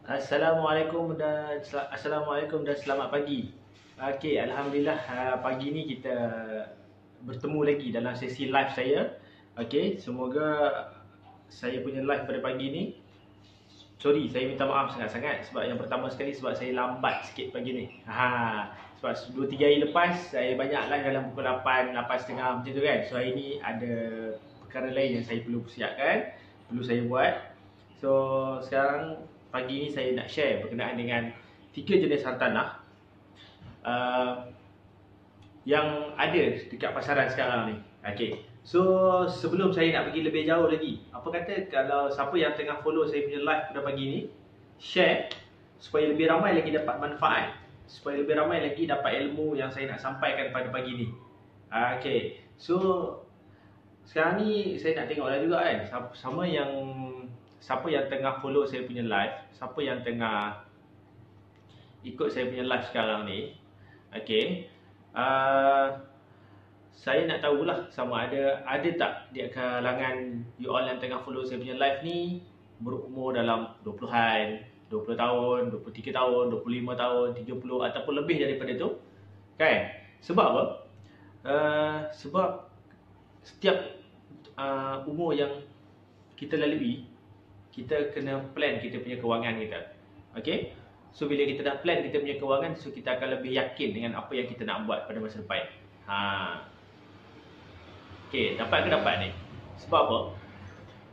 Assalamualaikum dan selamat pagi. Okey, alhamdulillah pagi ni kita bertemu lagi dalam sesi live saya. Okey, semoga saya punya live pada pagi ni, sorry, saya minta maaf sangat-sangat sebab yang pertama sekali sebab saya lambat sikit pagi ni. Sebab 2-3 hari lepas saya banyak live dalam pukul 8, 8.30 macam tu kan. So hari ni ada perkara lain yang saya perlu siapkan, perlu saya buat. So sekarang pagi ni saya nak share berkenaan dengan 3 jenis hartanah yang ada dekat pasaran sekarang ni. Okey. So sebelum saya nak pergi lebih jauh lagi, apa kata kalau siapa yang tengah follow saya punya live pada pagi ni, share supaya lebih ramai lagi dapat manfaat, supaya lebih ramai lagi dapat ilmu yang saya nak sampaikan pada pagi ni. Okey. So sekarang ni saya nak tengoklah juga kan, siapa yang tengah follow saya punya live, siapa yang tengah ikut saya punya live sekarang ni. Okey. Saya nak tahulah sama ada tak di kalangan you all yang tengah follow saya punya live ni berumur dalam 20-an, 20 tahun, 23 tahun, 25 tahun, 30 ataupun lebih daripada tu. Kan? Sebab apa? Sebab setiap umur yang kita lalui, kita kena plan kita punya kewangan kita. Okey? So bila kita dah plan kita punya kewangan, so kita akan lebih yakin dengan apa yang kita nak buat pada masa depan. Okey, dapat ke dapat ni? Sebab apa?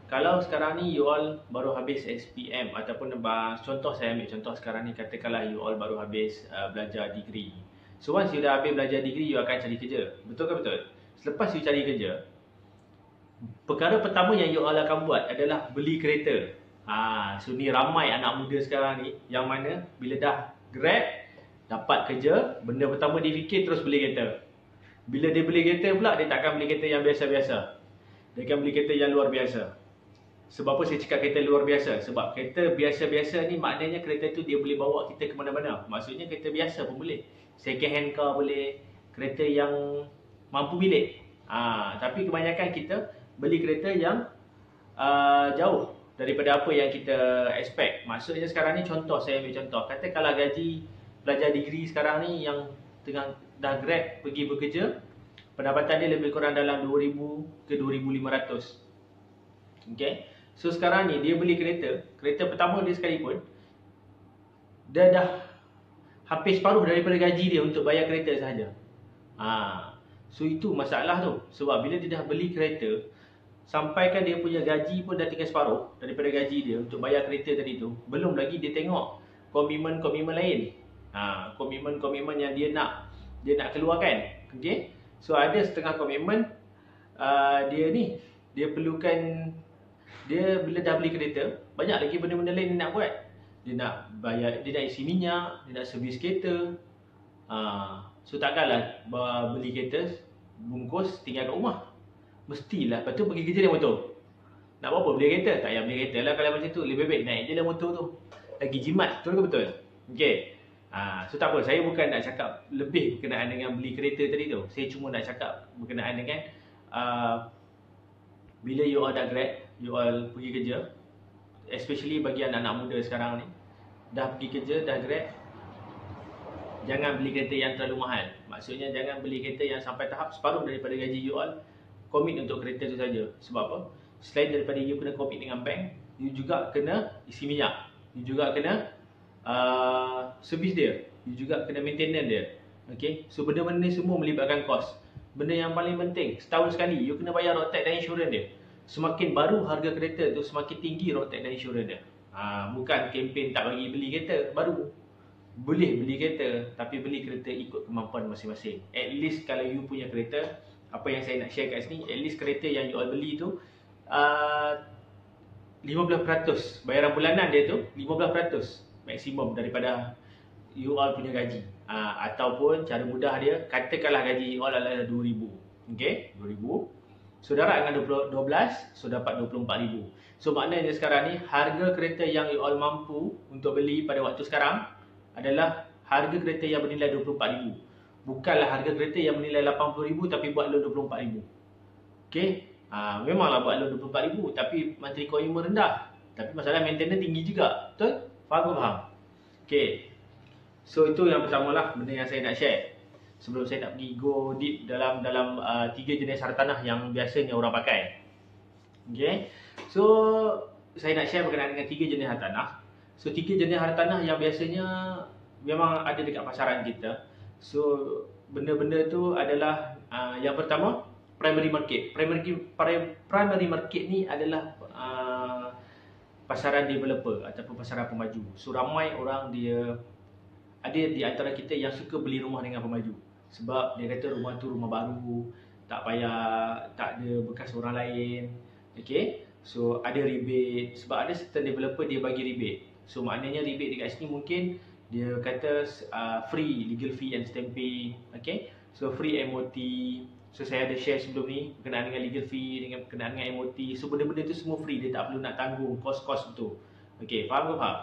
Kalau sekarang ni you all baru habis SPM ataupun contoh saya ambil contoh sekarang ni, katakanlah you all baru habis belajar degree. So once you dah habis belajar degree, you akan cari kerja. Betul ke betul? Selepas you cari kerja, perkara pertama yang you all akan buat adalah beli kereta. So ni ramai anak muda sekarang ni yang mana bila dah grad, dapat kerja, benda pertama dia fikir terus beli kereta. Bila dia beli kereta pula, dia takkan beli kereta yang biasa-biasa. Dia akan beli kereta yang luar biasa. Sebab apa saya cakap kereta luar biasa? Sebab kereta biasa-biasa ni maknanya kereta tu dia boleh bawa kita ke mana-mana. Maksudnya kereta biasa pun boleh. Second hand car boleh, kereta yang mampu milik. Tapi kebanyakan kita beli kereta yang jauh daripada apa yang kita expect. Maksudnya sekarang ni contoh, saya ambil contoh. Katakanlah gaji pelajar degree sekarang ni yang tengah dah grad pergi bekerja, pendapatan dia lebih kurang dalam 2,000 ke 2,500. Okay. So sekarang ni dia beli kereta pertama dia sekalipun, dia dah hampir separuh daripada gaji dia untuk bayar kereta sahaja. So itu masalah tu. Sebab bila dia dah beli kereta, sampaikan dia punya gaji pun dah tinggal separuh daripada gaji dia untuk bayar kereta tadi tu, belum lagi dia tengok komitmen-komitmen lain. Komitmen-komitmen yang dia nak keluarkan. Okay? So ada setengah komitmen dia perlukan, dia bila dah beli kereta, banyak lagi benda-benda lain dia nak buat. Dia nak bayar, dia nak isi minyak, dia nak servis kereta. So takkanlah beli kereta bungkus tinggal kat rumah. Mestilah, lepas tu pergi kerja naik motor. Nak buat apa? Beli kereta? Tak payah beli kereta lah kalau macam tu. Lebih baik naik je lah motor tu. Lagi jimat, betul ke betul? Okay. So tak apa, saya bukan nak cakap lebih berkenaan dengan beli kereta tadi tu. Saya cuma nak cakap berkenaan dengan bila you all dah grad, you all pergi kerja, especially bagi anak-anak muda sekarang ni, dah pergi kerja, dah grad, jangan beli kereta yang terlalu mahal. Maksudnya jangan beli kereta yang sampai tahap separuh daripada gaji you all komit untuk kereta tu saja. Sebab apa? Selain daripada you kena komit dengan bank, you juga kena isi minyak, you juga kena servis dia, you juga kena maintenance dia. Okay? So benda-benda ni semua melibatkan kos. Benda yang paling penting, setahun sekali you kena bayar road tax dan insurans dia. Semakin baru harga kereta tu, semakin tinggi road tax dan insurans dia. Bukan kempen tak bagi beli kereta baru. Boleh beli kereta, tapi beli kereta ikut kemampuan masing-masing. At least kalau you punya kereta, apa yang saya nak share kat sini, at least kereta yang you all beli tu 15% bayaran bulanan dia tu 15% maksimum daripada you all punya gaji. Ataupun cara mudah dia, katakanlah gaji you all adalah 2,000. Okay, 2,000. So darab dengan 12, so dapat 24,000. So maknanya sekarang ni harga kereta yang you all mampu untuk beli pada waktu sekarang adalah harga kereta yang bernilai 24,000. Bukanlah harga kereta yang bernilai 80,000 tapi buat loan 24,000. Okay. Memanglah buat loan 24,000 tapi monthly komitmen rendah. Tapi masalah maintenance tinggi juga. Betul? Faham ke faham? Okay. So itu yang pertama lah benda yang saya nak share. Sebelum saya nak pergi go deep dalam 3 jenis hartanah yang biasanya orang pakai. Okay. So saya nak share berkenaan dengan 3 jenis hartanah. So 3 jenis hartanah yang biasanya memang ada dekat pasaran kita. So benda-benda tu adalah yang pertama primary market. Primary market ni adalah pasaran developer ataupun pasaran pemaju. So ramai orang dia ada di antara kita yang suka beli rumah dengan pemaju. Sebab dia kata rumah tu rumah baru, tak payah, tak ada bekas orang lain. Okay, so ada rebate. Sebab ada certain developer dia bagi rebate. So maknanya rebate dekat sini mungkin dia kata free legal fee and stamping. Okay, so free MOT. So saya ada share sebelum ni berkenaan dengan legal fee, dengan berkenaan dengan MOT. So benda-benda tu semua free, dia tak perlu nak tanggung kos-kos tu. Okay, faham ke faham?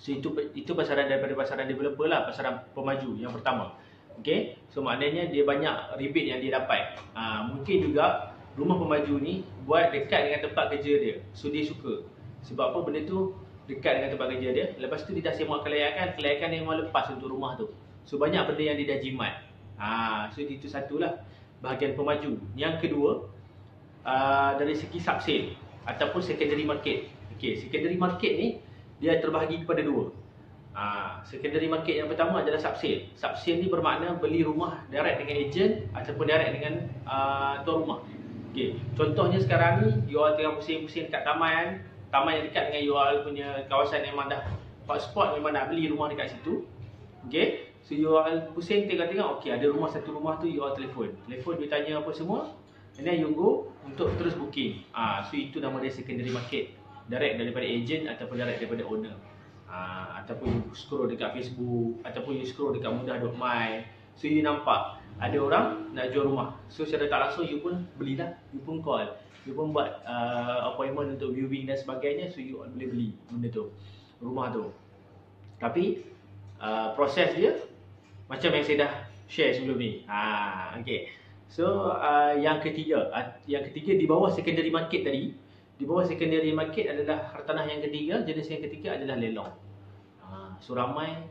So itu pasaran daripada pasaran developer lah, pasaran pemaju yang pertama. Okay, so maknanya dia banyak rebate yang dia dapat. Mungkin juga rumah pemaju ni buat dekat dengan tempat kerja dia. So dia suka. Sebab apa, benda tu dekat dengan tempat kerja dia. Lepas tu dia dah semak kelayakan dia memang lepas untuk rumah tu. So banyak benda yang dia dah jimat. So itu satulah bahagian pemaju. Yang kedua, dari segi subsale ataupun secondary market. Okay, secondary market ni dia terbahagi kepada dua. Secondary market yang pertama adalah subsale. Subsale ni bermakna beli rumah direct dengan ejen ataupun direct dengan tuan rumah. Okay, contohnya sekarang ni you all tengah pusing-pusing dekat taman yang dekat dengan you all punya kawasan, memang dah hotspot, memang nak beli rumah dekat situ. Okay, so you all pusing tengok-tengok, okay, ada satu rumah tu, you all telefon you tanya apa semua, and then you go untuk terus booking. So itu nama dia secondary market, direct daripada ejen ataupun direct daripada owner. Ataupun you scroll dekat Facebook ataupun you scroll dekat mudah.my, so you nampak ada orang nak jual rumah. So secara tak langsung you pun belilah, you pun call, you pun buat appointment untuk viewing dan sebagainya. So you boleh beli benda tu, rumah tu. Tapi proses dia macam yang saya dah share sebelum ni. Okay. So yang ketiga di bawah secondary market tadi, di bawah secondary market adalah hartanah yang ketiga. Jenis yang ketiga adalah lelong. So ramai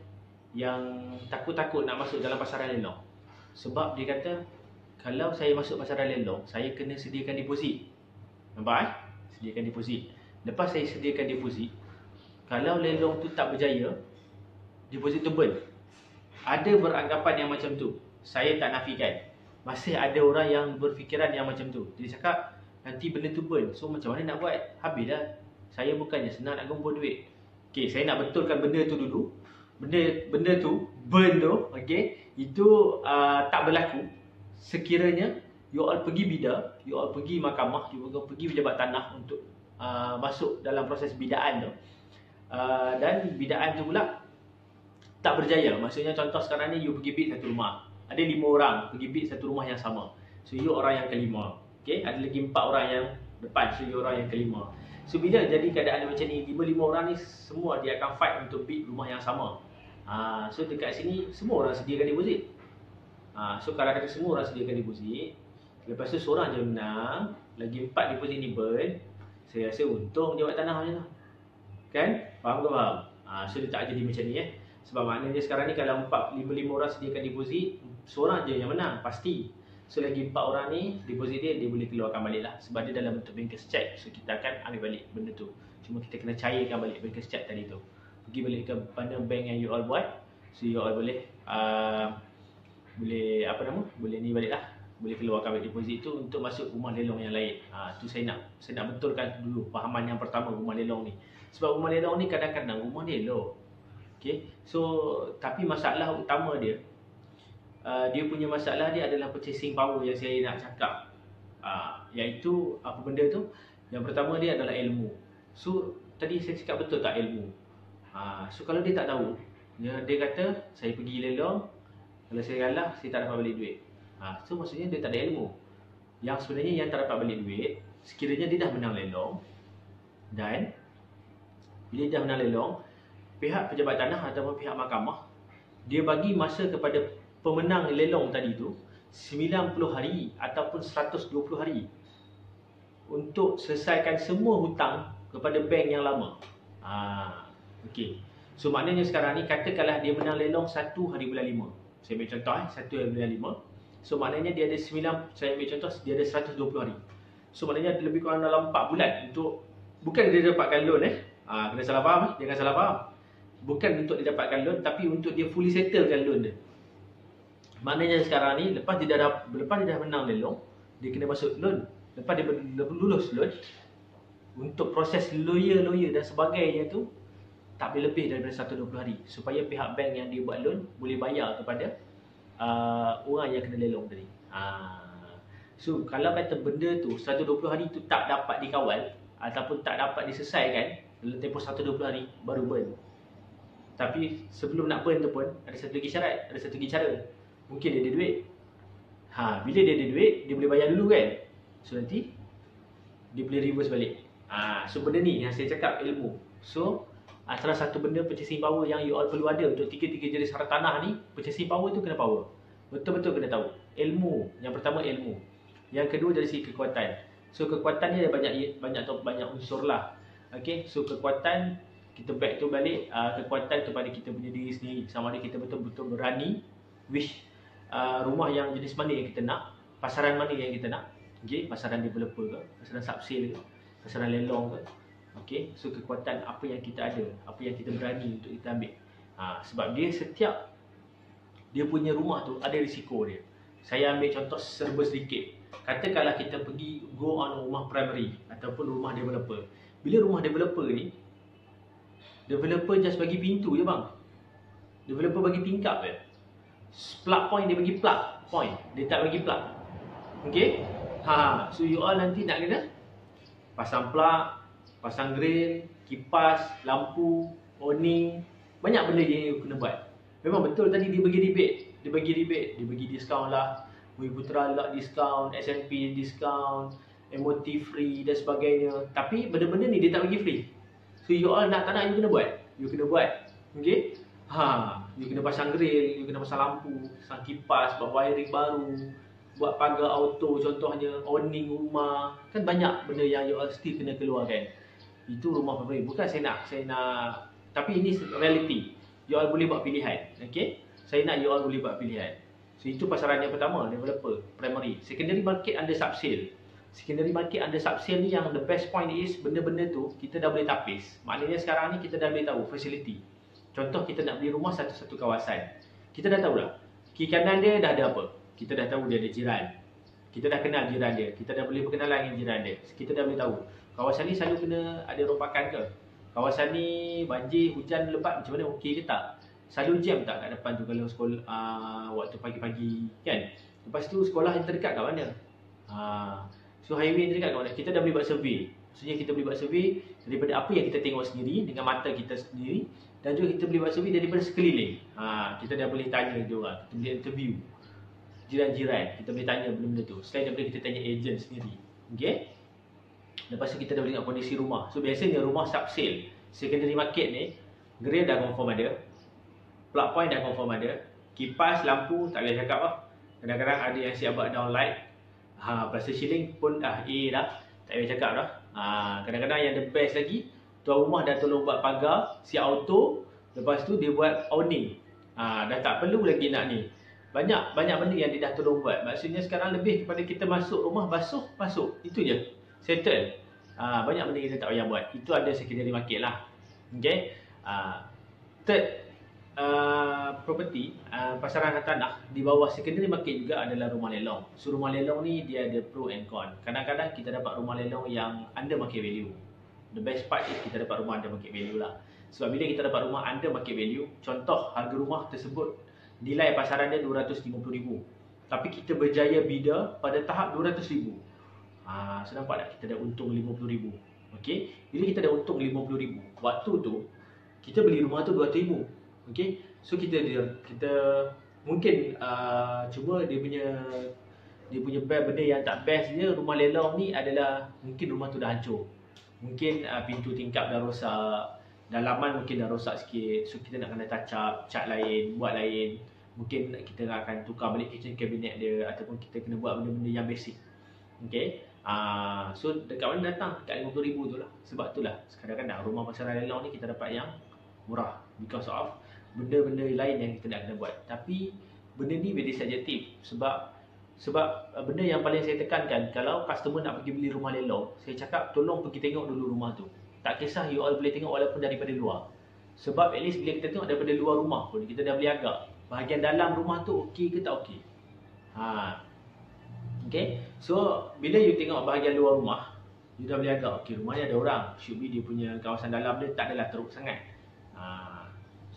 yang takut-takut nak masuk dalam pasaran lelong. Sebab dia kata, kalau saya masuk pasaran lelong, saya kena sediakan deposit. Nampak Sediakan deposit. Lepas saya sediakan deposit, kalau lelong tu tak berjaya, deposit tu burn. Ada beranggapan yang macam tu. Saya tak nafikan. Masih ada orang yang berfikiran yang macam tu. Dia cakap, nanti benda tu burn. So macam mana nak buat? Habislah. Saya bukannya senang nak kumpul duit. Okay, saya nak betulkan benda tu dulu. Benda tu, burn tu, okay, itu tak berlaku sekiranya you all pergi bida, you all pergi mahkamah, you all pergi pejabat tanah untuk masuk dalam proses bidaan tu. Dan bidaan tu pula tak berjaya. Maksudnya contoh sekarang ni you pergi bid satu rumah. Ada 5 orang pergi bid satu rumah yang sama. So you orang yang kelima. Okay, ada lagi 4 orang yang depan, so you orang yang kelima. So bila jadi keadaan macam ni, 5 orang ni semua dia akan fight untuk bid rumah yang sama. So dekat sini semua orang sediakan deposit. So kalau kata semua orang sediakan deposit, lepas tu seorang je menang, lagi 4 deposit ni burn, saya rasa untung pejabat tanah macam tu. Kan? Faham ke faham? So dia tak jadi macam ni Sebab maknanya sekarang ni kalau 5 orang sediakan deposit, seorang je yang menang pasti. So lagi 4 orang ni deposit dia boleh keluarkan balik lah. Sebab dia dalam bentuk bankers check. So kita akan ambil balik benda tu. Cuma kita kena cairkan balik bankers check tadi tu. Pergi balik ke mana bank yang you all buat. So you all boleh boleh ni balik lah. Boleh keluarkan balik deposit tu untuk masuk rumah lelong yang lain. Tu saya nak betulkan dulu fahaman yang pertama rumah lelong ni. Sebab rumah lelong ni kadang-kadang rumah lelong. Okay. So tapi masalah utama dia, dia punya masalah dia adalah purchasing power yang saya nak cakap. Iaitu apa benda tu? Yang pertama dia adalah ilmu. So tadi saya cakap betul tak ilmu? So kalau dia tak tahu, dia kata saya pergi lelong, kalau saya kalah saya tak dapat balik duit. So maksudnya dia tak ada ilmu. Yang sebenarnya yang tak dapat balik duit, sekiranya dia dah menang lelong, dan bila dia dah menang lelong, pihak pejabat tanah ataupun pihak mahkamah, dia bagi masa kepada pemenang lelong tadi tu 90 hari ataupun 120 hari untuk selesaikan semua hutang kepada bank yang lama. Okey. So maknanya sekarang ni katakanlah dia menang lelong 1 hari bulan 5. Saya ambil contoh 1 hari bulan 5. So maknanya dia ada 9, saya ambil contoh dia ada 120 hari. So maknanya lebih kurang dalam 4 bulan untuk, bukan dia dapatkan loan kena salah faham jangan salah faham. Bukan untuk dia dapatkan loan, tapi untuk dia fully settlekan loan dia. Maknanya sekarang ni lepas dia dah menang lelong, dia kena masuk loan. Lepas dia lulus loan, untuk proses lawyer dan sebagainya tu tak boleh lebih daripada 120 hari supaya pihak bank yang dia buat loan boleh bayar kepada orang yang kena lelong tadi. So kalau kata benda tu 120 hari tu tak dapat dikawal ataupun tak dapat diselesaikan dalam tempoh 120 hari, baru burn. Tapi sebelum nak burn tu pun ada satu lagi syarat, ada satu lagi cara. Mungkin dia ada duit. Bila dia ada duit, dia boleh bayar dulu kan. So nanti dia boleh reverse balik. So benda ni yang saya cakap ilmu. So salah satu benda purchasing power yang you all perlu ada untuk tiga-tiga jenis hartanah ni, purchasing power tu kena power. Betul-betul kena tahu. Ilmu. Yang pertama ilmu. Yang kedua dari segi kekuatan. So kekuatan ni ada banyak unsur lah. Okay, so kekuatan kita back tu balik, kekuatan tu pada kita punya diri sendiri. Sama ada kita betul-betul berani wish rumah yang jenis mana yang kita nak, pasaran mana yang kita nak. Okay, pasaran developer ke, pasaran subsale ke, pasaran lelong ke. Okay, so kekuatan apa yang kita ada, apa yang kita berani untuk kita ambil. Sebab dia setiap dia punya rumah tu ada risiko dia. Saya ambil contoh serba sedikit. Katakanlah kita pergi go on rumah primary ataupun rumah developer. Bila rumah developer ni, developer just bagi pintu je bang. Developer bagi tingkap je. Plug point dia bagi plug point, dia tak bagi plug. Okay? So you all nanti nak kena pasang plug, pasang grill, kipas, lampu, awning, banyak benda dia kena buat. Memang betul tadi dia bagi rebate, dia bagi diskaun lah, Bumi Putra lot diskaun, S&P diskaun, MOT free dan sebagainya. Tapi benda-benda ni dia tak bagi free. So you all nak tak nak you kena buat. Okay? You kena pasang grill, you kena pasang lampu, pasang kipas, buat wiring baru, buat pagar auto contohnya, awning rumah. Kan banyak benda yang you all still kena keluarkan. Itu rumah primary. Bukan saya nak tapi ini reality. You all boleh buat pilihan. Okay? Saya nak you all boleh buat pilihan. So itu pasaran yang pertama, developer, primary. Secondary market under subsale. Secondary market under subsale ni yang the best point is benda-benda tu kita dah boleh tapis. Maknanya sekarang ni kita dah boleh tahu facility. Contoh kita nak beli rumah satu-satu kawasan. Kita dah tahu lah. Kiri kanan dia dah ada apa. Kita dah tahu dia ada jiran. Kita dah kenal jiran dia. Kita dah boleh berkenalan dengan jiran dia. Kita dah boleh tahu. Kawasan ni selalu kena ada rompakan ke? Kawasan ni banjir, hujan, lebat macam mana? Okey ke tak? Selalu jam tak kat depan tu kalau sekolah waktu pagi-pagi kan? Lepas tu sekolah yang terdekat kat mana? So highway yang terdekat kat mana? Kita dah boleh buat survey. Maksudnya kita boleh buat survey daripada apa yang kita tengok sendiri dengan mata kita sendiri, dan juga kita boleh buat survey daripada sekeliling. Kita dah boleh tanya dia orang, kita boleh interview jiran-jiran, kita boleh tanya benda-benda tu. Selain daripada kita tanya ejen sendiri. Okay? Lepas tu kita dah boleh tengok kondisi rumah. So biasanya rumah subsale, secondary market ni, grill dah confirm ada, plug point dah confirm ada, kipas, lampu tak boleh cakap lah. Kadang-kadang ada yang siap buat downlight, plaster ceiling pun dah tak boleh cakap dah. Kadang-kadang yang the best lagi, tuan rumah dah tolong buat pagar, siap auto, lepas tu dia buat awning. Dah tak perlu lagi nak ni. Banyak benda yang dia dah tolong buat. Maksudnya sekarang lebih kepada kita masuk rumah basuh, masuk. Itu je. Settle. Banyak benda kita tak payah buat. Itu ada secondary market lah. Okay. Third property, pasaran tanah di bawah secondary market juga adalah rumah lelong. So rumah lelong ni dia ada pro and con. Kadang-kadang kita dapat rumah lelong yang under market value. The best part is kita dapat rumah under market value lah. Sebab bila kita dapat rumah under market value, contoh harga rumah tersebut nilai pasaran dia 250,000, tapi kita berjaya bidar pada tahap 200,000. So nampak tak kita dah untung 50,000. Okey, bila kita dah untung 50,000, waktu tu kita beli rumah tu 200,000. Okey, so kita mungkin cuma dia punya benda yang tak best dia, rumah lelong ni adalah mungkin rumah tu dah hancur. Mungkin pintu tingkap dah rosak, dalaman mungkin dah rosak sikit. So kita nak kena touch up, cat lain, buat lain. Mungkin kita akan tukar balik kitchen cabinet dia, ataupun kita kena buat benda-benda yang basic. Okay. So dekat mana datang? Dekat 50,000 tu lah. Sebab tu lah kadang-kadang rumah pasaran lelong ni kita dapat yang murah because of benda-benda lain yang kita nak kena buat. Tapi benda ni very subjektif sebab benda yang paling saya tekankan, kalau customer nak pergi beli rumah lelong, saya cakap tolong pergi tengok dulu rumah tu. Tak kisah you all boleh tengok walaupun daripada luar. Sebab at least bila kita tengok daripada luar rumah pun, kita dah boleh agak bahagian dalam rumah tu okey ke tak okey. Okay, so bila you tengok bahagian luar rumah, you dah boleh agak okey, rumah ni ada orang, should be dia punya kawasan dalam dia tak adalah teruk sangat.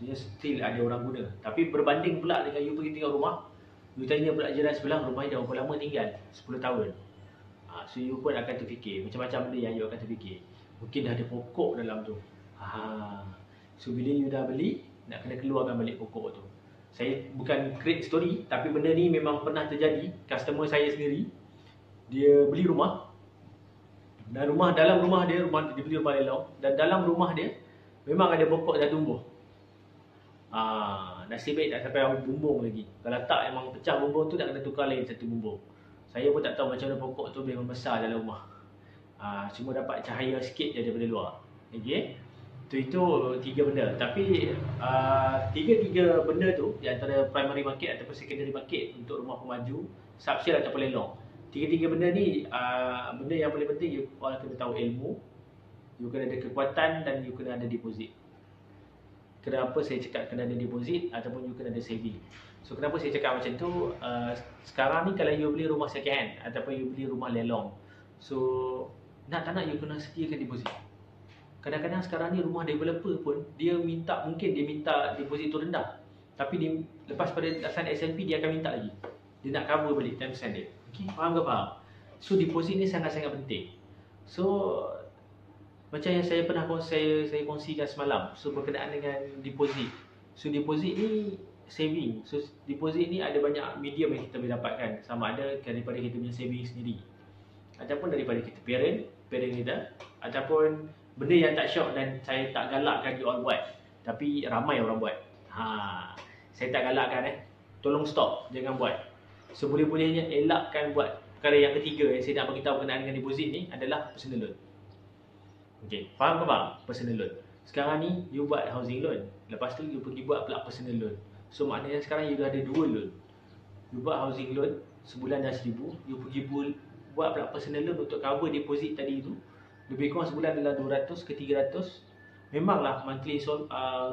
Maksudnya still ada orang guna. Tapi berbanding pula dengan you pergi tengok rumah, you tanya pula jiran sebelah, rumah ni dah berapa lama tinggal, 10 tahun. So you pun akan terfikir, macam-macam benda yang you akan terfikir. Mungkin dah ada pokok dalam tu. So bila you dah beli, nak kena keluarkan balik pokok tu. Saya bukan create story, tapi benda ni memang pernah terjadi. Customer saya sendiri, dia beli rumah, dan dalam rumah dia beli rumah lelong, dan dalam rumah dia memang ada pokok dah tumbuh. Nasib baik tak sampai bumbung lagi. Kalau tak, memang pecah bumbung tu, nak kena tukar lain satu bumbung. Saya pun tak tahu macam mana pokok tu boleh membesar dalam rumah. Cuma dapat cahaya sikit je daripada luar. Okay, itu 3 benda. Tapi tiga benda tu, di antara primary market ataupun secondary market untuk rumah pemaju, subsale ataupun lelong, tiga benda ni, benda yang paling penting, you all kena tahu ilmu, you kena ada kekuatan, dan you kena ada deposit. Kenapa saya cakap kena ada deposit ataupun you kena ada saving? So kenapa saya cakap macam tu? Sekarang ni kalau you beli rumah second hand ataupun you beli rumah lelong, so nak tak nak you kena sediakan deposit. Kadang-kadang sekarang ni rumah developer pun mungkin dia minta deposit tu rendah, tapi lepas pada laksanaan SMP dia akan minta lagi. Dia nak cover balik 10% dia. Okay, faham ke faham? So deposit ni sangat-sangat penting. So macam yang saya pernah saya kongsikan semalam, so berkenaan dengan deposit. So deposit ni saving. So deposit ni ada banyak medium yang kita boleh dapatkan. Sama ada daripada kita punya saving sendiri, ataupun daripada kita parent kita, ataupun benda yang tak syok dan saya tak galakkan you all buat, tapi ramai orang buat. Saya tak galakkan tolong stop, jangan buat. Seboleh-bolehnya elakkan buat. Perkara yang ketiga yang saya nak beritahu berkenaan dengan deposit ni adalah personal loan. Okay, faham ke bang? Personal loan. Sekarang ni you buat housing loan, lepas tu you pergi buat pula personal loan. So maknanya sekarang you dah ada 2 loan. You buat housing loan, sebulan dah 1,000, you pergi buat pula personal loan untuk cover deposit tadi tu. Lebih kurang sebulan adalah 200 ke 300. Memanglah monthly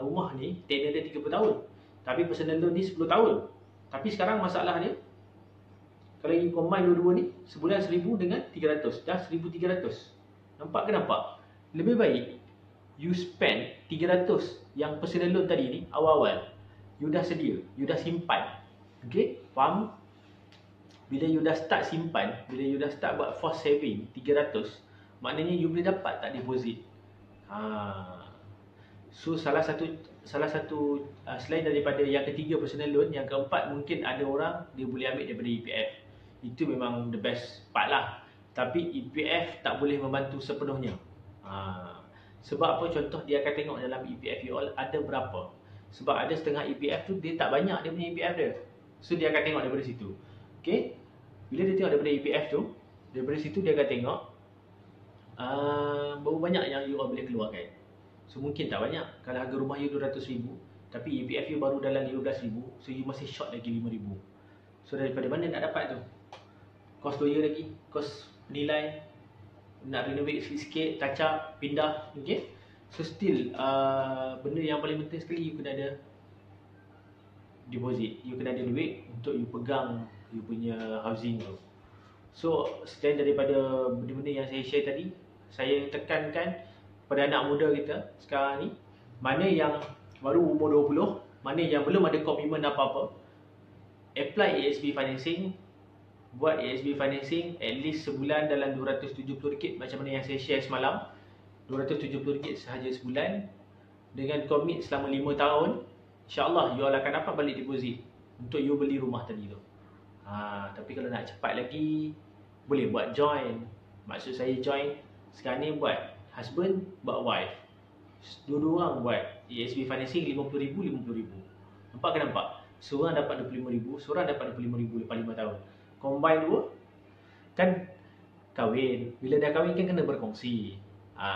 rumah ni tenure dia 30 tahun, tapi personal loan ni 10 tahun. Tapi sekarang masalah dia, kalau you combine dua-dua ni, sebulan 1,000 dengan 300, dah 1,300. Nampak ke nampak? Lebih baik you spend 300 yang personal loan tadi ni awal-awal. You dah sedia, you dah simpan. Okay, faham? Bila you dah start simpan, bila you dah start buat force saving 300, maknanya you boleh dapat tak deposit. So salah satu selain daripada yang ketiga personal loan, yang keempat mungkin ada orang dia boleh ambil daripada EPF. Itu memang the best part lah. Tapi EPF tak boleh membantu sepenuhnya. Sebab apa? Contoh, dia akan tengok dalam EPF you all ada berapa. Sebab ada setengah EPF tu dia tak banyak dia punya EPF dia. So dia akan tengok daripada situ. Okay, bila dia tengok daripada EPF tu, daripada situ dia akan tengok berapa banyak yang you all boleh keluarkan. So mungkin tak banyak. Kalau harga rumah you 200,000, tapi EPF you baru dalam 15,000, so you masih short lagi 5,000. So daripada mana nak dapat tu? Kos lawyer lagi, kos penilai, nak renovate sikit-sikit, touch up, pindah. Okay, so still benda yang paling penting sekali, you kena ada deposit. You kena ada duit untuk you pegang you punya housing tu. So selain daripada benda-benda yang saya share tadi, saya tekankan pada anak muda kita sekarang ni, mana yang baru umur 20, mana yang belum ada komitmen apa-apa, apply ASB financing. Buat ASB financing at least sebulan dalam RM270, macam mana yang saya share semalam. RM270 sahaja sebulan, dengan komit selama 5 tahun. InsyaAllah you all akan dapat balik deposit untuk you beli rumah tadi tu. Tapi kalau nak cepat lagi, boleh buat join. Maksud saya join sekarang ni, buat husband, buat wife, dua-dua orang buat ASB financing, RM50,000. Nampak ke nampak? Seorang dapat RM25,000, seorang dapat RM25,000 lepas 5 tahun. Combine dua, kan kahwin. Bila dah kahwin kan kena berkongsi.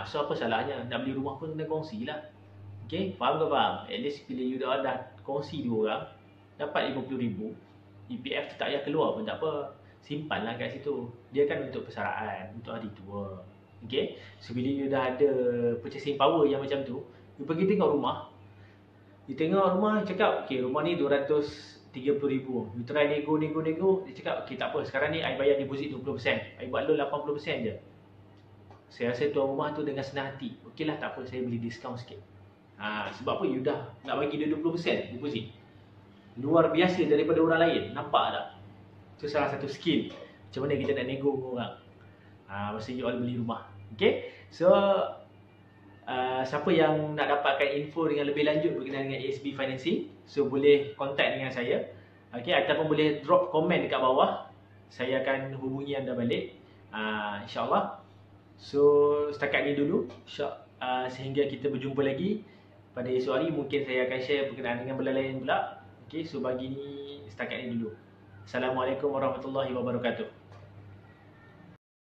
So apa salahnya? Nak beli rumah pun kena kongsi lah. Okay, faham ke faham? At least bila you dah kongsi 2 orang, dapat RM50,000, EPF tu tak payah keluar pun tak apa. Simpanlah kat situ. Dia kan untuk persaraan, untuk hari tua. Okay, so bila you dah ada purchasing power yang macam tu, you pergi tengok rumah. You tengok rumah, cakap, okay, rumah ni RM230,000. You try nego. Dia cakap, okay, tak apa, sekarang ni I bayar deposit 20%. I buat loan 80% je. Saya rasa tuan rumah tu dengan senang hati, okey lah, tak apa, saya beli diskaun sikit. Sebab apa? You dah nak bagi dia 20% deposit. Luar biasa daripada orang lain. Nampak tak? Itu salah satu skill macam mana kita nak nego dengan orang masa you all beli rumah. Okay, so siapa yang nak dapatkan info dengan lebih lanjut berkenaan dengan ASB Financing, so boleh contact dengan saya. Okay, ataupun boleh drop komen dekat bawah. Saya akan hubungi anda balik, insyaAllah. So setakat ni dulu, sehingga kita berjumpa lagi pada esok hari. Mungkin saya akan share berkenaan dengan benda lain pula. Okay, so bagi ni setakat ni dulu. Assalamualaikum warahmatullahi wabarakatuh.